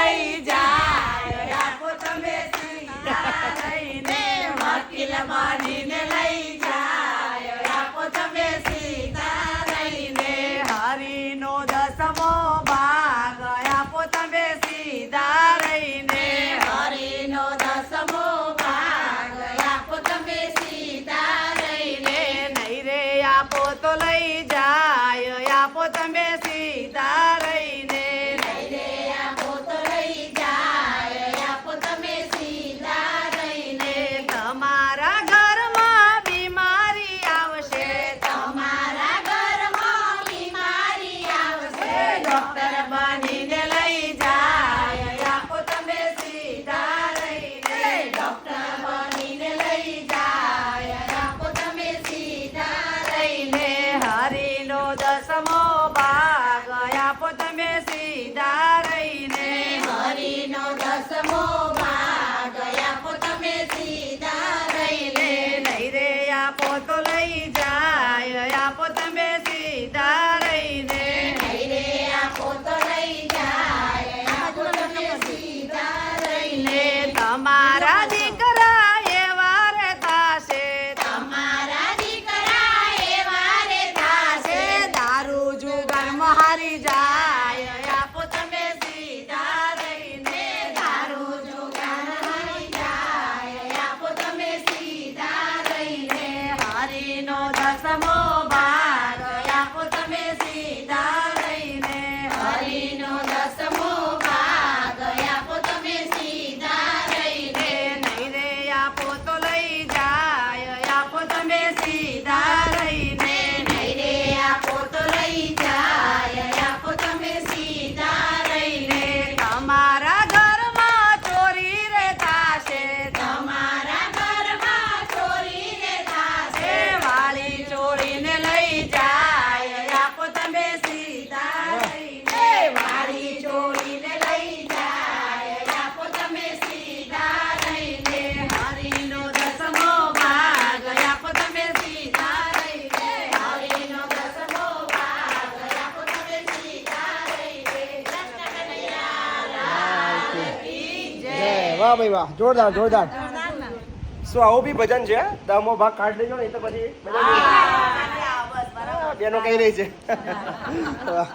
લઈ જાય આપો તમે સીધા રહીને વકીલ બનીને લઈ જાય આપો તમે સીધા રહીને હરિનો દસમો ભાગ આપો તમે સીધા રહીને હરિનો દસમો ભાગ આપો તમે સીધા રહીને નહીં રે આપો તો લઈ જાય આપો તમે સીધા રહીને નહીં રે આપો તો લઈ જાય આપો તમે સીધા રહીને તમારા ઘરમાં બીમારી આવશે તમારા ઘરમાં બીમારી આવશે ડોક્ટર બનીને લઈ જાય આપો તમે સીધા રહીને ડોક્ટર બનીને લઈ જાય આપો તમે સીધા રહીને હરિનો દસમો ભાગ આપો તમે સીધા રહીને હરિનો દસમો ભાગ આપો તમે સીધા રહીને નહીં રે આપો તો લઈ જાય આપો તમે સીધા રહીને નહીં રે આપો તો લઈ જાય આપો તમે સીધા રહીને તમારા દીકરા એવા રે થાશે તમારા દીકરા એવા રે થાશે દારૂ જુગારમાં હારી જાય આપો તમે સીધા રહીને દારૂ જુગાર હારી જાય આપો તમે સીધા રહીને હરિનો દસમો ભાગ આપો તમે સીધા રહીને હરિનો દસમો ભાગ આપો તમે સીધા રહીને નહીં રે આપો તો લઈ જાય આપો તમે સીધા રહીને નહીં રે આપો તો લઈ જાય આપો તમે સીધા રહીને તમારા ઘરમાં ચોરી રે થાશે તમારા ઘરમાં ચોરી રે થાશે વાળી ચોરીને લઈ જાય આપો તમે સીધા રહીને વાળી ચોરીને લઈ જાય આપો તમે સીધા રહીને હરિનો દસમો ભાગ આપો તમે સીધા રહીને હરિનો દસમો ભાગ આપો તમે સીધા રહીને કૃષ્ણ કનૈયા લાલ કી જય. જય વાહ ભાઈ વાહ જોરદાર જોરદાર શું આવું બી ભજન છે દમો ભાગ કાઢ લેજો ને એ તો પછી હા, બસ બરાબર. બેનો કહી રહી છે વાહ.